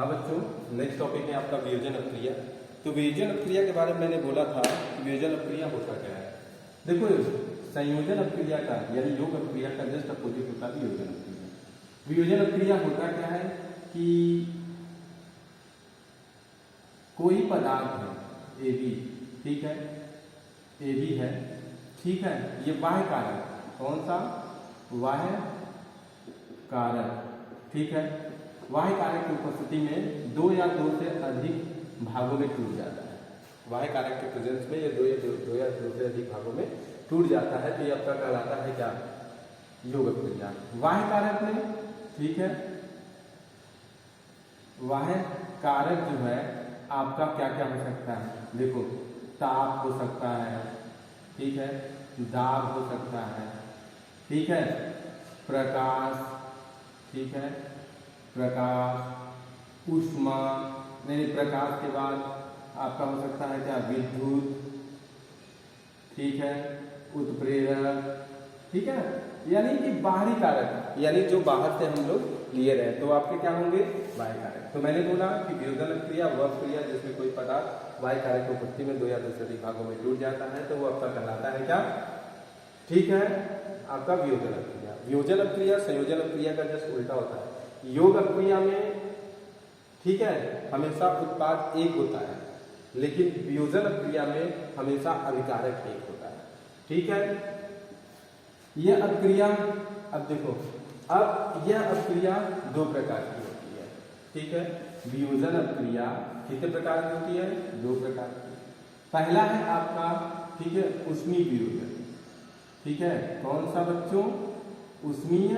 हाँ बच्चों, next topic है आपका वियोजन अपक्रिया। तो वियोजन अपक्रिया के बारे में मैंने बोला था कि वियोजन अपक्रिया होता क्या है। देखो, संयोजन अपक्रिया का यानी योग अपक्रिया का जस्ट अपोजिट होता है वियोजन अपक्रिया। वियोजन अपक्रिया होता क्या है कि कोई पदार्थ है ए बी, ठीक है, ए बी है, ठीक है, ये बाह्य कारक, कौन सा बाह्य कारक, ठीक है, बाह्य कारक की उपस्थिति में दो या दो से अधिक भागों में टूट जाता है। बाह्य कारक के प्रेजेंस में ये दो या दो से अधिक भागों में टूट जाता है, तो ये आपका कहलाता है क्या, योग अपक्रिया। बाह्य कारक में, ठीक है, बाह्य कारक जो है आपका क्या क्या हो सकता है, देखो, ताप हो सकता है, ठीक है, दाब हो सकता है, ठीक है, प्रकाश, ठीक है, प्रकाश, ऊष्मा, नहीं, प्रकाश के बाद आपका हो सकता है क्या, विद्युत, ठीक है, उत्प्रेरक, ठीक है, यानी कि बाहरी कारक, यानी जो बाहर से हम लोग लिए रहे, तो आपके क्या होंगे, बाह्य कारक। तो मैंने बोला कि वियोजन क्रिया वह क्रिया जिसमें कोई पदार्थ बाह्य कारक की उपस्थिति में दो या दो से अधिक भागों में टूट जाता है, तो वो आपका कहलाता है क्या, ठीक है, आपका वियोजन क्रिया। वियोजन क्रिया संयोजन क्रिया का जस्ट उल्टा होता है। योग क्रिया में, ठीक है, हमेशा उत्पाद एक होता है, लेकिन वियोजन क्रिया में हमेशा अभिकारक एक होता है, ठीक है। यह अपक्रिया, अब देखो, अब यह अपक्रिया दो प्रकार की होती है, ठीक है। वियोजन अपक्रिया कितने प्रकार की होती है, दो प्रकार की। पहला है आपका, ठीक है, ऊष्मीय वियोजन, ठीक है, कौन सा बच्चों, ऊष्मीय,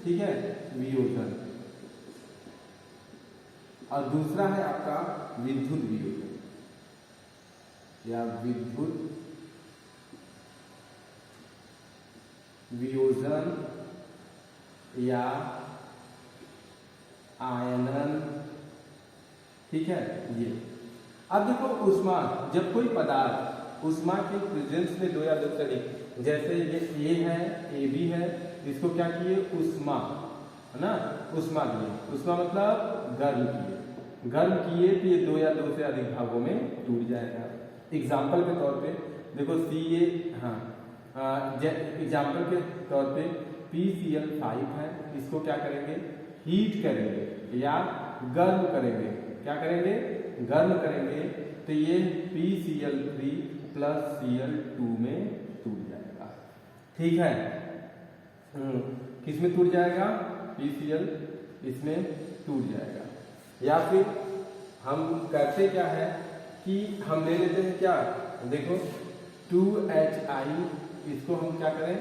ठीक है, वियोजन। और दूसरा है आपका विद्युत वियोजन या विद्युत वियोजन या आयनन, ठीक है, ये। अब देखो, ऊष्मा, जब कोई पदार्थ ऊष्मा के प्रेजेंस में दो या दो से अधिक, जैसे ये ए है, ए बी है, इसको क्या किए, ऊष्मा, है ना, ऊष्मा दिए, ऊष्मा मतलब गर्म किए, गर्म किए तो ये दो या दो से अधिक भागों में टूट जाएगा। एग्जाम्पल के तौर पे देखो, सी ए, हाँ, एग्जाम्पल के तौर पे PCl5 है, इसको क्या करेंगे, हीट करेंगे या गर्म करेंगे, क्या करेंगे, गर्म करेंगे, तो ये PCl3 प्लस Cl2 में टूट जाएगा, ठीक है। किस में टूट जाएगा, PCl, इसमें टूट जाएगा। या फिर हम करते क्या है कि हम ले लेते हैं क्या, देखो, 2HI, इसको हम क्या करें,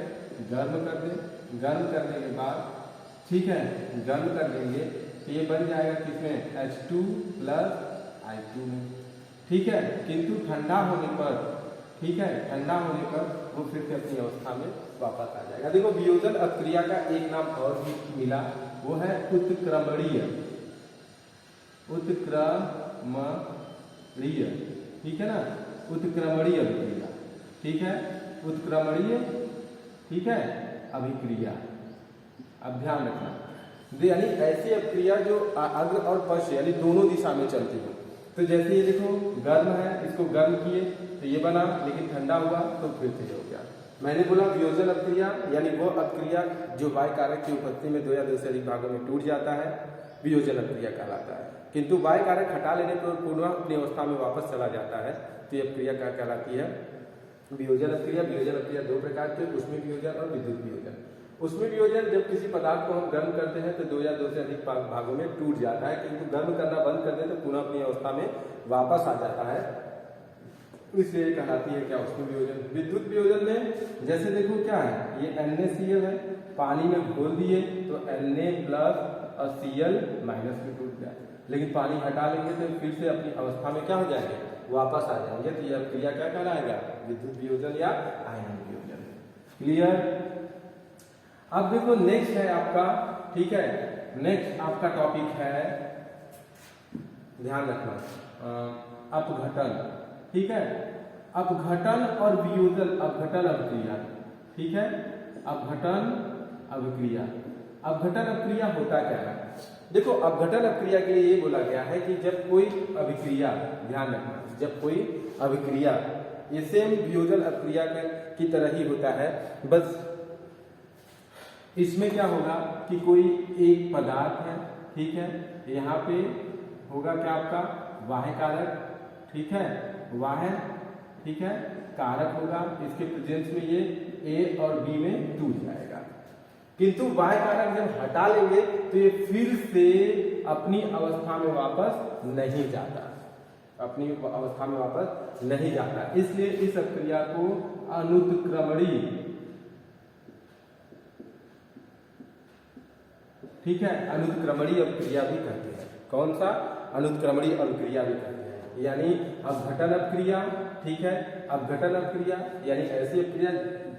गर्म कर दें, गर्म करने के बाद, ठीक है, गर्म कर देंगे तो ये बन जाएगा किसमें, H2 प्लस I2 में, ठीक है। किंतु ठंडा होने पर, ठीक है, ठंडा होने पर वो फिर से अपनी अवस्था में वापस आ जाएगा। देखो, वियोजन अपक्रिया का एक नाम और भी मिला, वो है उत्क्रमणीय, उत्क्रमणीय, ठीक है ना, उत्क्रमणीय अभिक्रिया, ठीक है, उत्क्रमणीय, ठीक है, अभिक्रिया। अब ध्यान रखना, यानी ऐसी अपक्रिया जो अग्र और पश्च यानी दोनों दिशा में चलती हो। तो जैसे ये देखो, गर्म है, इसको गर्म किए तो ये बना, लेकिन ठंडा हुआ तो फिर से हो गया। मैंने बोला वियोजन अपक्रिया यानी वो अपक्रिया जो बाह्य कारक की उपस्थिति में दो या दो से अधिक भागों में टूट जाता है, वियोजन अपक्रिया कहलाता है। किंतु बाह्य कारक हटा लेने पर पुनः अपनी अवस्था में वापस चला जाता है, तो ये अपक्रिया क्या कहलाती है, वियोजन अपक्रिया। वियोजन अपक्रिया दो प्रकार के, ऊष्मीय वियोजन और विद्युत वियोजन। ऊष्मीय वियोजन, जब किसी पदार्थ को हम गर्म करते हैं तो दो या दो से अधिक भागों में टूट जाता है, किंतु गर्म करना बंद कर दे तो पुनः अपनी अवस्था में वापस आ जाता है, इसलिए कहलाती है क्या, ऊष्मीय वियोजन। विद्युत वियोजन में जैसे देखो क्या है, ये NaCl है, पानी में घोल दिए तो Na प्लस और Cl माइनस में टूट जाए, लेकिन पानी हटा लेंगे तो फिर से अपनी अवस्था में क्या हो जाएंगे, वापस आ जाएंगे। तो यह क्रिया क्या कहलाएगा, विद्युत वियोजन या आयनन वियोजन। क्लियर। अब देखो, नेक्स्ट है आपका, ठीक है, नेक्स्ट आपका टॉपिक है, ध्यान रखना, अपघटन, ठीक है, अपघटन और वियोजन, अपघटन अभिक्रिया, ठीक है, अपघटन अभिक्रिया। अपघटन अपक्रिया होता क्या है? देखो, अपघटन अपक्रिया के लिए ये बोला गया है कि जब कोई अभिक्रिया, ध्यान रखना, जब कोई अभिक्रिया, ये सेम वियोजन अपक्रिया की तरह ही होता है, बस इसमें क्या होगा कि कोई एक पदार्थ है, ठीक है, यहाँ पे होगा क्या आपका वाह्य कारक, ठीक है, वाह्य, ठीक है, कारक होगा, इसके प्रेजेंस में ये ए और बी में टूट जाएगा। किंतु वाह्य कारक जब हटा लेंगे तो ये फिर से अपनी अवस्था में वापस नहीं जाता, अपनी अवस्था में वापस नहीं जाता। इसलिए इस अपक्रिया को अनुत्क्रमणीय, ठीक है, अनुत्क्रमणीय अपक्रिया भी कहते हैं। कौन सा? अनुत्क्रमणीय अपक्रिया भी कहते हैं। यानी अपघटन अपक्रिया, ठीक है, अपघटन अपक्रिया यानी ऐसी अपक्रिया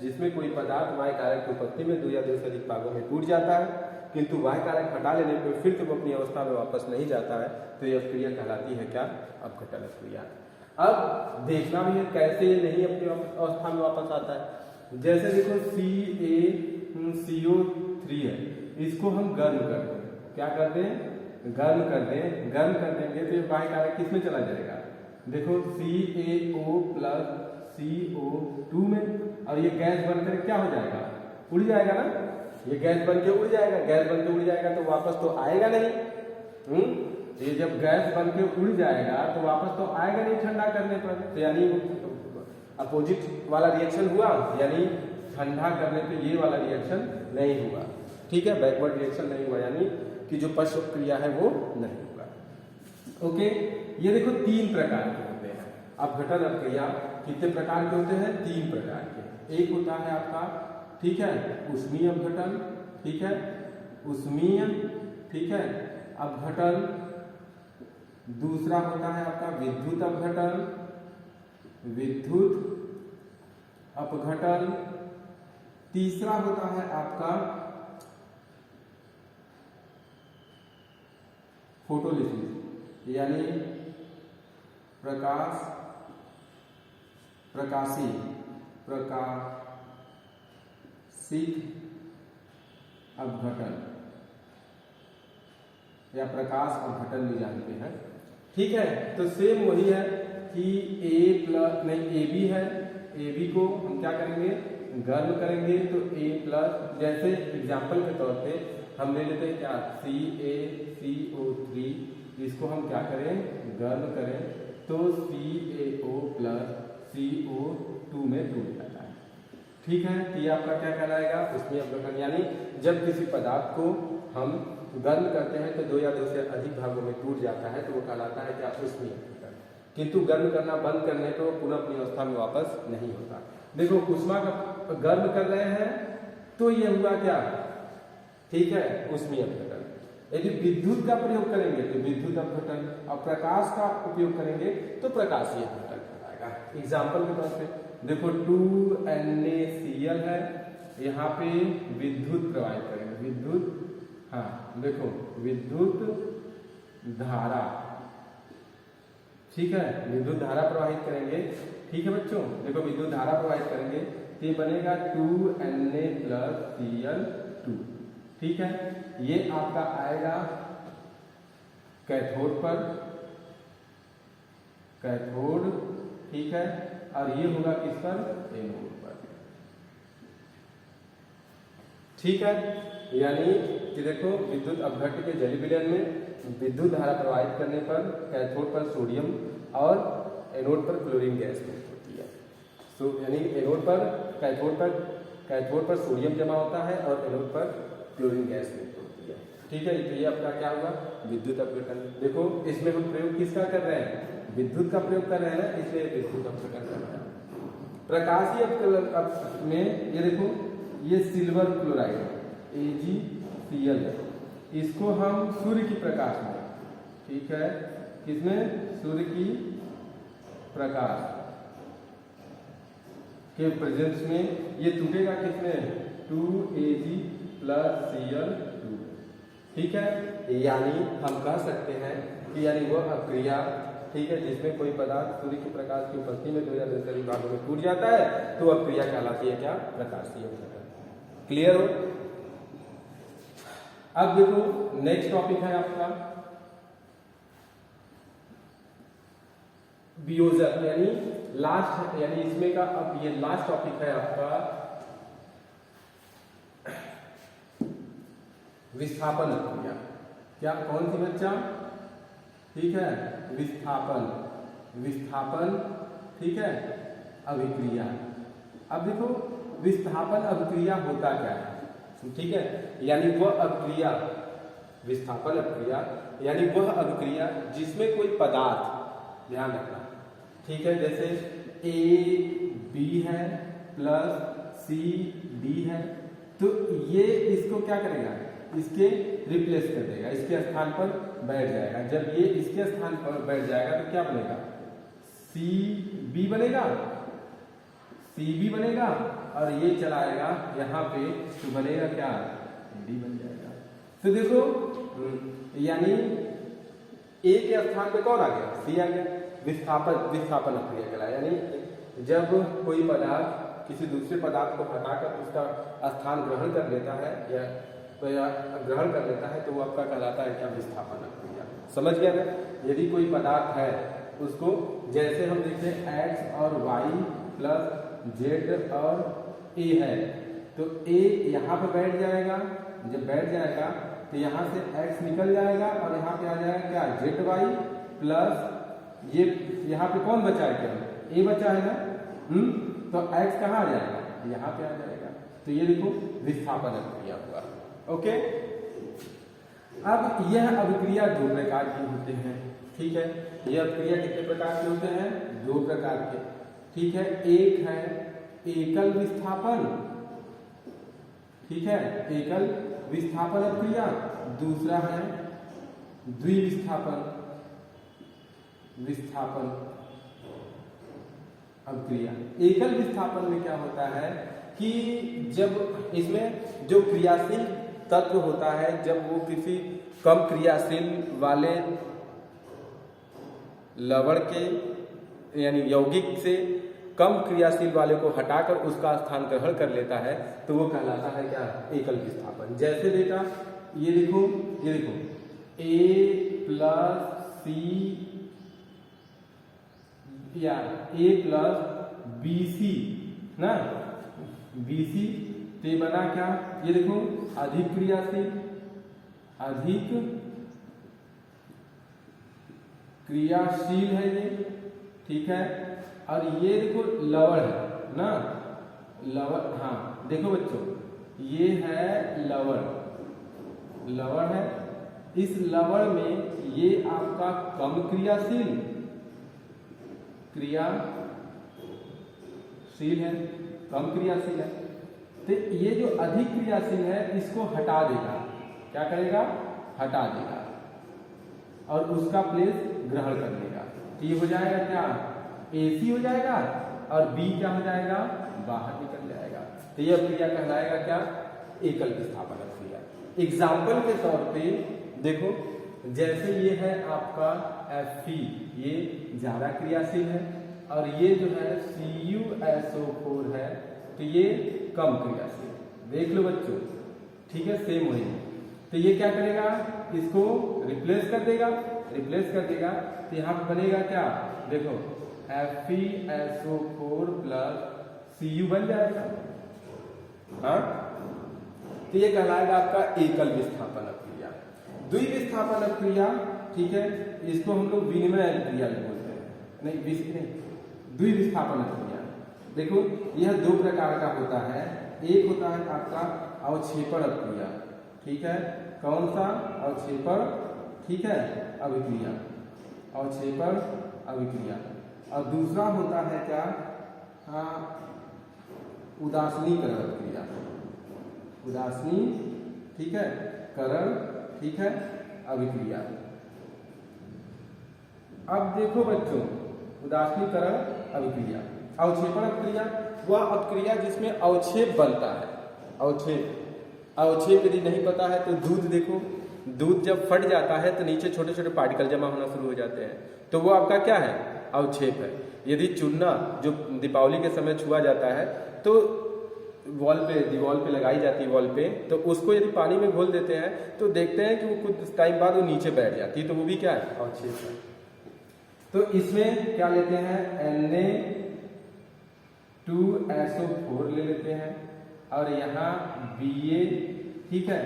जिसमें कोई पदार्थ वाह्य कारक की उपस्थिति में 2 या 2 से अधिक भागों में टूट जाता है, किंतु वाह्य कारक हटा लेने पर फिर तो अपनी अवस्था में वापस नहीं जाता है, तो यह अपक्रिया कहलाती है क्या? अपघटन अपक्रिया। अब देखना भी है कैसे ये नहीं अपनी अवस्था में वापस आता है। जैसे देखो CaCO3 है, इसको हम गर्म कर दें, क्या कर दें? गर्म कर दें। गर्म कर देंगे तो ये वाह्य कारक किसमें चला जाएगा? देखो CaO प्लस CO2 में, और ये गैस बनकर क्या हो जाएगा? उड़ जाएगा ना, ये गैस बन के उड़ जाएगा। गैस बन के उड़ जाएगा तो वापस तो आएगा नहीं। ये जब गैस बन के उड़ जाएगा तो वापस तो आएगा नहीं ठंडा करने पर, तो यानी अपोजिट वाला रिएक्शन हुआ, यानी ठंडा करने पे ये वाला रिएक्शन नहीं हुआ, ठीक है, बैकवर्ड रिएक्शन नहीं हुआ, यानी कि जो पश्च क्रिया है वो नहीं हुआ। ओके, ये देखो 3 प्रकार के होते हैं अपघटन अपक्रिया। कितने प्रकार के होते हैं? 3 प्रकार के। एक होता है आपका, ठीक है, ऊष्मीय अपघटन, ठीक है, ऊष्मीय, ठीक है, अपघटन। दूसरा होता है आपका विद्युत अपघटन, विद्युत अपघटन। तीसरा होता है आपका फोटोलिसिस, यानी प्रकाशित अपघटन या प्रकाश अपघटन भी जानते हैं, ठीक है। तो सेम वही है कि AB है, AB को हम क्या करेंगे? गर्म करेंगे, तो A प्लस, जैसे एग्जाम्पल के तौर पे हम ले लेते हैं क्या? CaCO3, इसको हम क्या करें? गर्म करें, तो CaO प्लस CO2 में टूट जाता है, ठीक है। तो ये आपका क्या कहलाएगा? ऊष्मीय अपघटन। यानी जब किसी पदार्थ को हम गर्म करते हैं तो 2 या 2 से अधिक भागों में टूट जाता है, तो वो कहलाता है क्या? ऊष्मीय अपघटन। किंतु गर्म करना बंद करने पर वो पुनः अपनी अवस्था में वापस नहीं होता। देखो, ऊष्मा का गर्म कर रहे हैं तो ये हुआ क्या? ठीक है, ऊष्मीय अपघटन। यदि विद्युत का प्रयोग करेंगे तो विद्युत अपघटन, और प्रकाश का उपयोग करेंगे तो प्रकाशीय अपघटन कहलाएगा। एग्जाम्पल के तौर पे देखो 2NaCl है, यहाँ पे विद्युत प्रवाहित करेंगे, विद्युत, हाँ देखो विद्युत धारा, ठीक है, विद्युत धारा प्रवाहित करेंगे, ठीक है बच्चों। देखो विद्युत धारा प्रवाहित करेंगे तो ये बनेगा 2Na प्लस Cl2, ठीक है। ये आपका आएगा कैथोड पर, कैथोड, ठीक है, और ये होगा किस पर? एनोड पर, ठीक है। यानी कि देखो विद्युत अपघट्य के जलीय विलयन में विद्युत धारा प्रवाहित करने पर कैथोड पर सोडियम और एनोड पर क्लोरीन गैस मुक्त होती है। तो यानी एनोड पर कैथोड पर सोडियम जमा होता है और एनोड पर क्लोरीन गैस मुक्त होती है, ठीक है। तो ये आपका क्या हुआ? विद्युत अपघटन। देखो इसमें हम प्रयोग किसका कर रहे हैं? विद्युत का प्रयोग कर रहे हैं ना, इसलिए विद्युत अपघटन कर रहे हैं। प्रकाशीय अपघटन में ये देखो, ये सिल्वर क्लोराइड AgCl है, इसको हम सूर्य की प्रकाश में, ठीक है, किसमें? सूर्य की प्रकाश के प्रेजेंस में ये टूटेगा किसमें? 2Ag प्लस Cl2, ठीक है। यानी हम कह सकते हैं कि यानी वह अपक्रिया, ठीक है, जिसमें कोई पदार्थ सूर्य के प्रकाश की उपस्थिति में 2 या 2 से अधिक भागों में टूट जाता है, तो अपक्रिया कहलाती है क्या? प्रकाशीय अपघटन। क्लियर हो? अब देखो नेक्स्ट टॉपिक है आपका वियोजक, यानी लास्ट, यानी इसमें का अब ये लास्ट टॉपिक है आपका विस्थापन अभिक्रिया। क्या कौन सी बच्चा? ठीक है, विस्थापन, विस्थापन, ठीक है, अभिक्रिया। अब देखो विस्थापन अभिक्रिया होता क्या है? ठीक है, यानी वह अभिक्रिया, विस्थापन अभिक्रिया यानी वह अभिक्रिया जिसमें कोई पदार्थ, ध्यान रखना, ठीक है, जैसे A B है प्लस C D है, तो ये इसको क्या करेगा? इसके रिप्लेस कर देगा, इसके स्थान पर बैठ जाएगा। जब ये इसके स्थान पर बैठ जाएगा तो क्या बनेगा? CB बनेगा, CB बनेगा, और ये चलाएगा यहाँ पे तो बनेगा क्या? D बन जाएगा। तो देखो यानी A के स्थान पे कौन आ गया? C आ गया। विस्थापन अभिक्रिया कहलाया, यानी जब कोई पदार्थ किसी दूसरे पदार्थ को हटाकर उसका स्थान ग्रहण कर लेता है या ग्रहण कर लेता है तो वो आपका कहलाता है क्या? विस्थापन अभिक्रिया। समझ गया ना? यदि कोई पदार्थ है उसको, जैसे हम देखते हैं x और y प्लस z और a है, तो a यहाँ पे बैठ जाएगा, जब बैठ जाएगा तो यहाँ से x निकल जाएगा और यहाँ पे आ जाएगा क्या? zy प्लस ये यहाँ पे कौन बचा है? क्या a बचा है ना? तो x कहाँ आ जाएगा? यहाँ पे आ जाएगा। तो ये देखो विस्थापन अभिक्रिया हुआ। ओके, अब यह अभिक्रिया दो प्रकार की होते हैं। ठीक है, यह अभिक्रिया कितने प्रकार के होते हैं? दो प्रकार के। ठीक है, एक है एकल विस्थापन, ठीक है, एकल विस्थापन अभिक्रिया, दूसरा है द्विविस्थापन अभिक्रिया। एकल विस्थापन में क्या होता है कि जब इसमें जो क्रियाशील तत्व होता है, जब वो किसी कम क्रियाशील वाले लवण के यानी यौगिक से कम क्रियाशील वाले को हटाकर उसका स्थान ग्रहण कर लेता है तो वो कहलाता है क्या? एकल विस्थापन। जैसे बेटा ये देखो A प्लस C या A प्लस BC ना, BC ते बना क्या? ये देखो अधिक क्रियाशील है ये, ठीक है, और ये देखो लवण है ना, लवण, हाँ देखो बच्चों ये है लवण है। इस लवण में ये आपका कम क्रियाशील है, कम क्रियाशील है, तो ये जो अधिक क्रियाशील है इसको हटा देगा। क्या करेगा? हटा देगा और उसका प्लेस ग्रहण कर लेगा। तो ये हो जाएगा क्या? AC हो जाएगा और B क्या हो जाएगा? बाहर निकल जाएगा। तो यह अभिक्रिया कहलाएगा क्या? एकल विस्थापन अभिक्रिया। एग्जाम्पल के तौर पे देखो, जैसे ये है आपका Fe, ये ज्यादा क्रियाशील है, और ये जो है CuSO4 है तो ये कम क्रियाशील। देख लो बच्चों, ठीक है, सेम वही। तो ये क्या करेगा? इसको रिप्लेस कर देगा तो यहाँ पे बनेगा क्या? देखो FeSO4 प्लस Cu बन जाएगा। हाँ, तो ये कहलाएगा आपका एकल विस्थापन अभिक्रिया। द्विविस्थापन अभिक्रिया, ठीक है, इसको हम लोग विनिमय अभिक्रिया बोलते हैं, नहीं द्विविस्थापन अभिक्रिया। देखो यह दो प्रकार का होता है। एक होता है आपका अवक्षेपण अभिक्रिया, ठीक है, कौन सा? अवक्षेपण, ठीक है, अभिक्रिया, अवक्षेपण अभिक्रिया। और दूसरा होता है क्या? उदासीनीकरण अभिक्रिया, उदासीनी, ठीक है, करण, ठीक है, अभिक्रिया। अब देखो बच्चों, उदासीनीकरण अभिक्रिया, अवक्षेपण अभिक्रिया वह अभिक्रिया जिसमें अवक्षेप बनता है। अवक्षेप यदि नहीं पता है तो दूध देखो, दूध जब फट जाता है तो नीचे छोटे छोटे पार्टिकल जमा होना शुरू हो जाते हैं, तो वो आपका क्या है? अवक्षेप है। यदि चूना जो दीपावली के समय छुआ जाता है तो दीवार पे लगाई जाती है वॉल पे, तो उसको यदि पानी में घोल देते हैं तो देखते हैं कि वो कुछ टाइम बाद वो नीचे बैठ जाती है, तो वो भी क्या है, अवक्षेप है। तो इसमें क्या लेते हैं, Na2SO4 ले लेते हैं, और यहाँ Ba, ठीक है,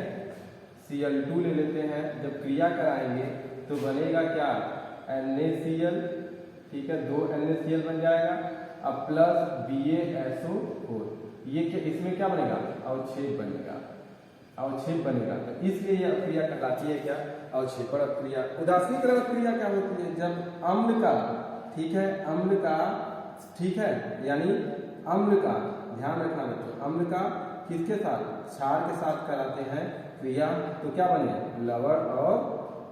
Cl2 ले लेते हैं। जब क्रिया कराएंगे तो बनेगा क्या, NaCl, ठीक है, 2 NaCl बन जाएगा, अब प्लस BaSO4, ये क्या, इसमें क्या बनेगा, अवक्षेप बनेगा, अवक्षेप बनेगा। तो इसलिए यह क्रिया कहलाती है क्या, अवक्षेपण अपक्रिया। उदासीनीकरण अपक्रिया क्या होती है, जब अम्ल का, ठीक है, अम्ल का, ठीक है, यानी अम्ल का, ध्यान रखना बच्चों, अम्ल का किसके साथ, क्षार के साथ कराते हैं क्रिया, तो क्या बने, लवण, और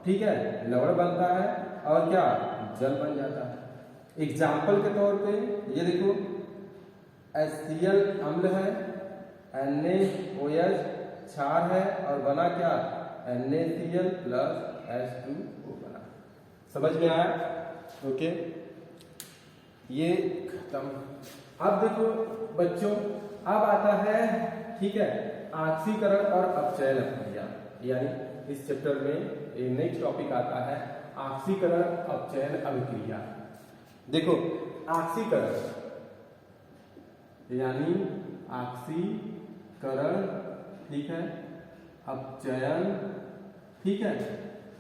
ठीक है, लवण बनता है और क्या, जल बन जाता है। एग्जाम्पल के तौर पे ये देखो, HCl अम्ल है, NaOH क्षार है, और बना क्या, NaCl प्लस H2O बना। समझ में आया, ओके, ये खत्म। अब देखो बच्चों, अब आता है, ठीक है, ऑक्सीकरण और अपचयन अपक्रिया, यानी इस चैप्टर में नेक्स्ट टॉपिक आता है ऑक्सीकरण अपचयन अभिक्रिया। देखो, ऑक्सीकरण यानी ऑक्सीकरण, ठीक है, अपचयन, ठीक है,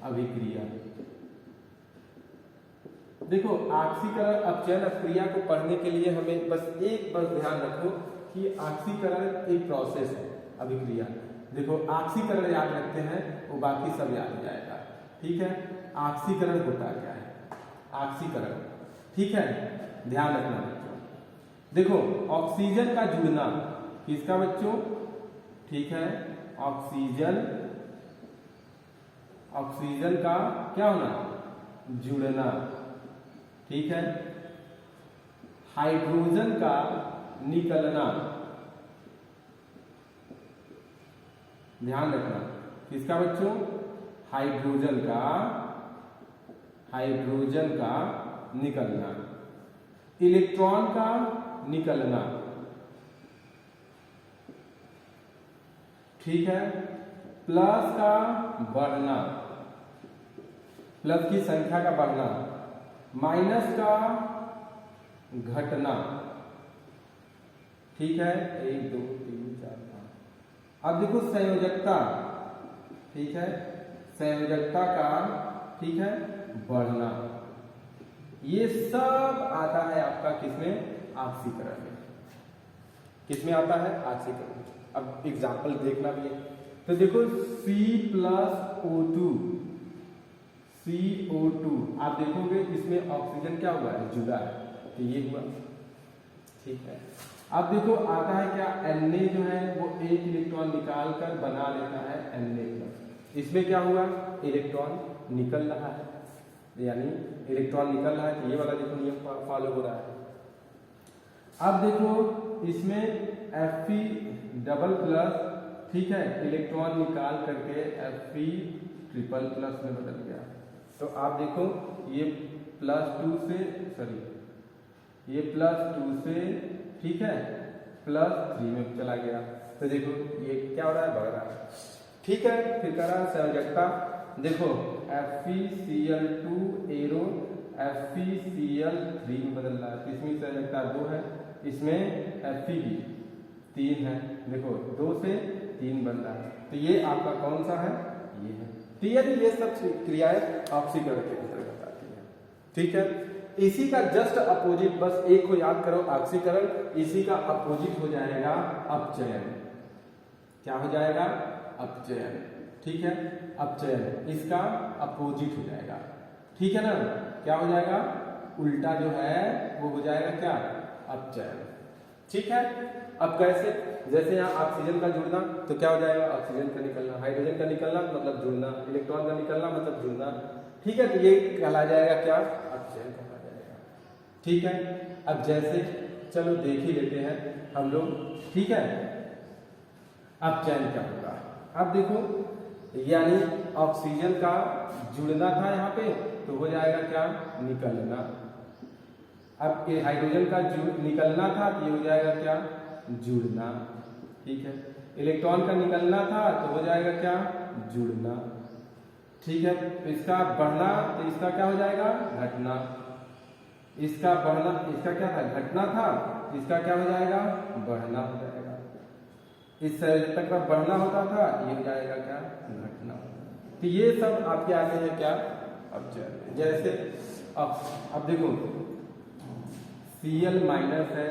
अभिक्रिया। देखो, ऑक्सीकरण अपचयन अभिक्रिया को पढ़ने के लिए हमें बस ध्यान रखो कि ऑक्सीकरण एक प्रोसेस है, अभिक्रिया। देखो, ऑक्सीकरण याद रखते हैं, वो बाकी सब याद हो जाएगा, ठीक है। ऑक्सीकरण होता क्या है, ऑक्सीकरण, ठीक है, ध्यान रखना बच्चों। देखो, ऑक्सीजन का जुड़ना, किसका बच्चों, ठीक है, ऑक्सीजन, ऑक्सीजन का क्या होना, जुड़ना, ठीक है, हाइड्रोजन का निकलना, ध्यान रखना, किसका बच्चों, हाइड्रोजन का निकलना, इलेक्ट्रॉन का निकलना, ठीक है, प्लस का बढ़ना, प्लस की संख्या का बढ़ना, माइनस का घटना, ठीक है, 1 2 3 4 5। अब देखो संयोजकता, ठीक है, संयोजकता का, ठीक है, बढ़ना, ये सब आता है आपका किसमें, ऑक्सीकरण में। किसमें आता है, ऑक्सीकरण। अब एग्जाम्पल देखना भी है, तो देखो C+O2, CO2, आप देखोगे इसमें ऑक्सीजन क्या हुआ है, जुड़ा है, तो ये हुआ, ठीक है। अब देखो आता है क्या, Na जो है वो एक इलेक्ट्रॉन निकाल कर बना लेता है Na+, इसमें क्या हुआ, इलेक्ट्रॉन निकल रहा है, यानी इलेक्ट्रॉन निकल रहा है, तो ये वाला देखो नियम फॉलो हो रहा है। अब देखो इसमें Fe डबल प्लस, ठीक है, इलेक्ट्रॉन निकाल करके Fe ट्रिपल प्लस में बदल गया, तो आप देखो ये +2 से, सॉरी, ये +2 से, ठीक है, +3 में चला गया, तो देखो ये क्या हो रहा है, बढ़ रहा है, ठीक है। फिर करा संयोजकता, देखो FeCl2 एरो FeCl3 में बदल रहा है, तो इसमें संयोजकता 2 है, इसमें Fe भी 3 है, देखो 2 से 3 बन रहा है, तो ये आपका कौन सा है, ये है। तो ये सब क्रियाएं ऑक्सीकरण के अंतर्गत आती है, ठीक है। इसी का जस्ट अपोजिट, बस एक को याद करो, ऑक्सीकरण, इसी का अपोजिट हो जाएगा अपचयन। क्या हो जाएगा, अपचयन, ठीक है, अपचयन इसका अपोजिट हो जाएगा, ठीक है ना। क्या हो जाएगा, उल्टा जो है वो हो जाएगा क्या, अपचयन, ठीक है। अब कैसे, जैसे यहाँ ऑक्सीजन का जुड़ना, तो क्या हो जाएगा, ऑक्सीजन का निकलना, हाइड्रोजन का निकलना मतलब जुड़ना, इलेक्ट्रॉन का निकलना मतलब जुड़ना, ठीक है, तो ये कहला जाएगा क्या, अपचयन कहला जाएगा, ठीक है। अब जैसे चलो देख ही लेते हैं हम लोग, ठीक है, अपचयन क्या होगा। अब देखो, यानी ऑक्सीजन का जुड़ना था यहाँ पे, तो हो जाएगा क्या, निकलना। अब ये हाइड्रोजन का निकलना था, तो ये हो जाएगा क्या, जुड़ना, ठीक है। इलेक्ट्रॉन का निकलना था तो हो जाएगा क्या, जुड़ना। ठीक है, तो इसका बढ़ना तो इसका क्या हो जाएगा, घटना। इसका बढ़ना, इसका क्या था, घटना था, इसका क्या हो जाएगा, बढ़ना हो जाएगा। इस संयोजकता का बढ़ना होता था, ये हो जाएगा क्या, घटना। तो ये सब आपके आते हैं क्या, अपचयन। जैसे अब देखो Cl माइनस है,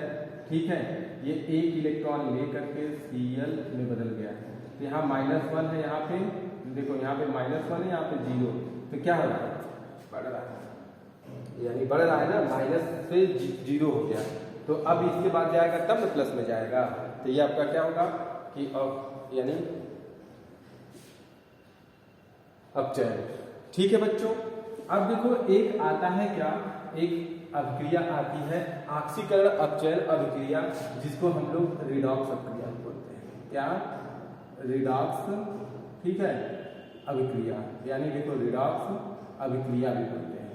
ठीक है, ये एक इलेक्ट्रॉन लेकर के Cl में बदल गया है। तो यहाँ -1 है, यहाँ पे देखो, यहाँ पे -1 है, यहाँ पे 0। तो क्या हो रहा है, बढ़ रहा है, यानी बढ़ रहा है ना, माइनस से 0 हो गया। तो अब इसके बाद जाएगा तब न प्लस में जाएगा। तो ये आपका क्या होगा कि यानी अपचयन। ठीक है बच्चों, अब देखो एक आता है क्या, एक अभिक्रिया आती है ऑक्सीकरण अपचयन अभिक्रिया, जिसको हम लोग रिडॉक्स अभिक्रिया बोलते हैं। क्या, रिडॉक्स, ठीक है, अभिक्रिया, यानी देखो रिडॉक्स अभिक्रिया भी बोलते हैं।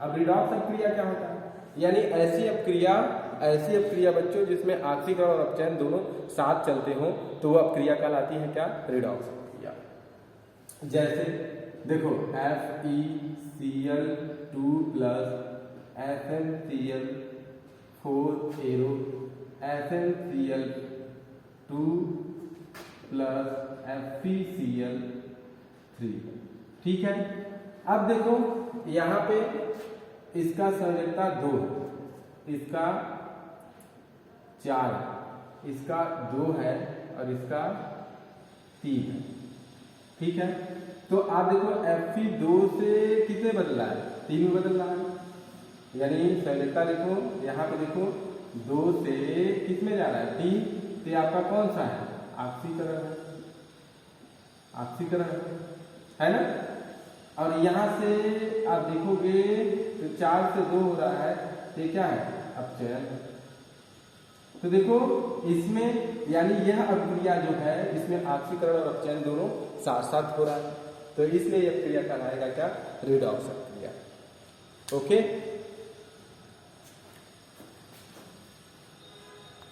अब रिडॉक्स अभिक्रिया क्या होता है, यानी ऐसी अपक्रिया बच्चों जिसमें ऑक्सीकरण और अपचयन दोनों साथ चलते हों, तो वो अपक्रिया कहलाती है क्या, रिडॉक्स अभिक्रिया। जैसे देखो FeCl2 plus FnCl4 arrow FnCl2 plus FeCl3। ठीक है, अब देखो यहाँ पे इसका संयोजकता 2 है, इसका 4 है, इसका 2 है और इसका 3 है। ठीक है, तो आप देखो Fe2 से कितने बदला है, 3 में बदल रहा है, यानी संयोजकता देखो यहाँ पे देखो 2 से किस में जा रहा है, 3। तो आपका कौन सा है, ऑक्सीकरण है, ऑक्सीकरण है ना। और यहाँ से आप देखोगे तो 4 से 2 हो रहा है, तो क्या है, अपचयन। तो देखो इसमें यानी यह अभिक्रिया जो है इसमें ऑक्सीकरण और अपचयन दोनों साथ साथ हो रहा है, तो इसलिए यह क्रिया कहलाएगा क्या, रिडॉक्स अभिक्रिया। ओके।